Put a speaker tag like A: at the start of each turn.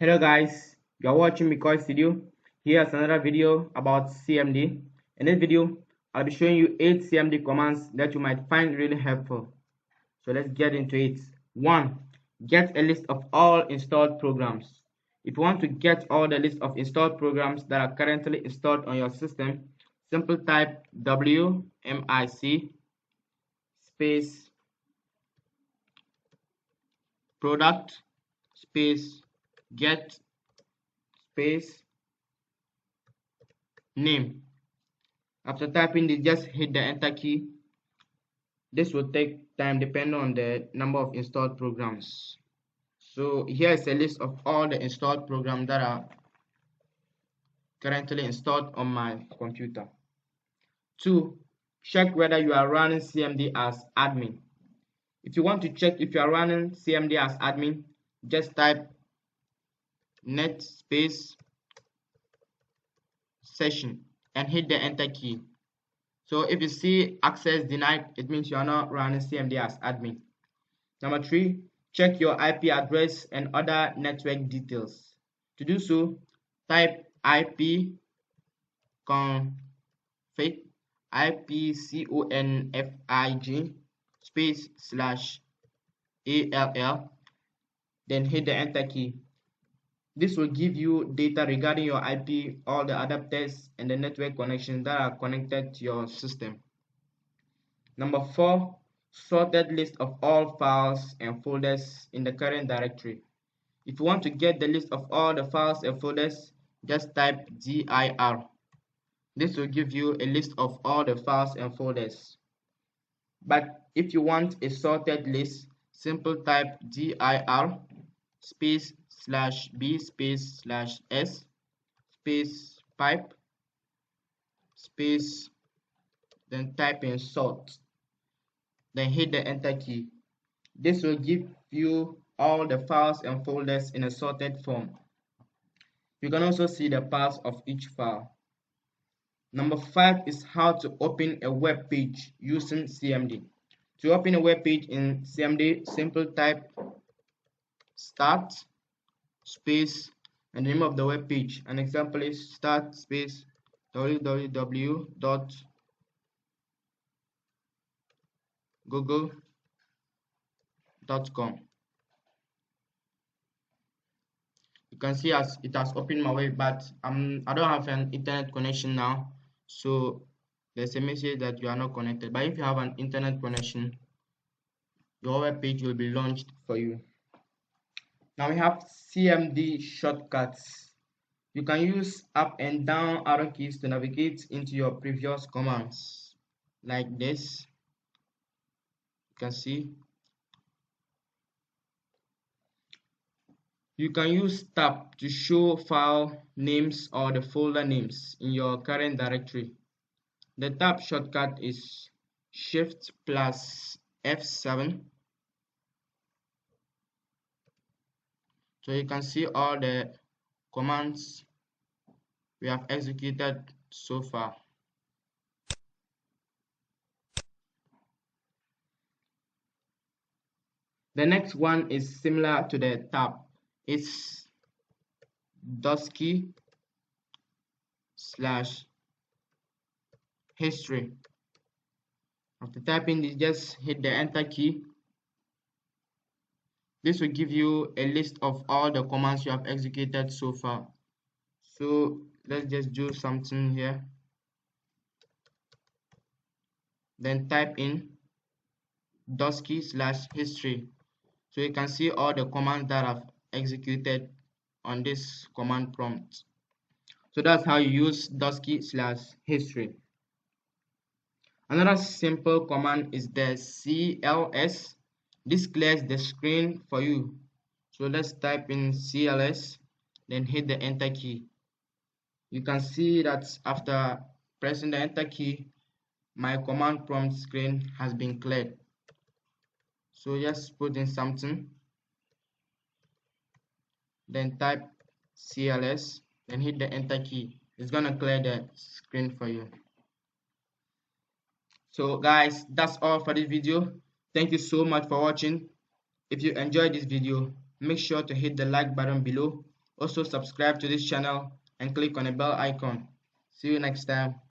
A: Hello guys, you are watching Mikoy Studio. Here's another video about CMD. In this video, I'll be showing you 8 CMD commands that you might find really helpful. So let's get into it. 1. Get a list of all installed programs. If you want to get all the list of installed programs that are currently installed on your system, simply type WMIC space product space get space name. After typing this, just hit the enter key. This will take time depending on the number of installed programs. So here is a list of all the installed programs that are currently installed on my computer. 2. Check whether you are running CMD as admin. If you want to check if you are running CMD as admin, just type net space session and hit the enter key. So if you see access denied, it means you are not running CMD as admin. Number 3, check your IP address and other network details. To do so, type IP config IPCONFIG space /ALL, then hit the enter key. This will give you data regarding your IP, all the adapters, and the network connections that are connected to your system. Number 4, sorted list of all files and folders in the current directory. If you want to get the list of all the files and folders, just type dir. This will give you a list of all the files and folders. But if you want a sorted list, simply type dir space /b space /s space pipe space, then type in sort, then hit the enter key. This will give you all the files and folders in a sorted form. You can also see the paths of each file. Number 5 is how to open a web page using CMD. To open a web page in CMD, simply type start space and the name of the web page. An example is start space www.google.com. You can see as it has opened my web, but I don't have an internet connection now, so there's a message that you are not connected. But if you have an internet connection, your web page will be launched for you. Now we have Cmd shortcuts. You can use up and down arrow keys to navigate into your previous commands, like this. You can see. You can use tab to show file names or the folder names in your current directory. The tab shortcut is Shift plus F7. So you can see all the commands we have executed so far. The next one is similar to the tab. It's /history. After typing this, just hit the enter key. This will give you a list of all the commands you have executed so far. So let's just do something here. Then type in /history. So you can see all the commands that I've executed on this command prompt. So that's how you use /history. Another simple command is the cls. This clears the screen for you. So let's type in cls, then hit the enter key. You can see that after pressing the enter key, my command prompt screen has been cleared. So just put in something, then type cls, then hit the enter key. It's gonna clear the screen for you. So guys, that's all for this video. Thank you so much for watching. If you enjoyed this video, make sure to hit the like button below. Also subscribe to this channel and click on the bell icon. See you next time.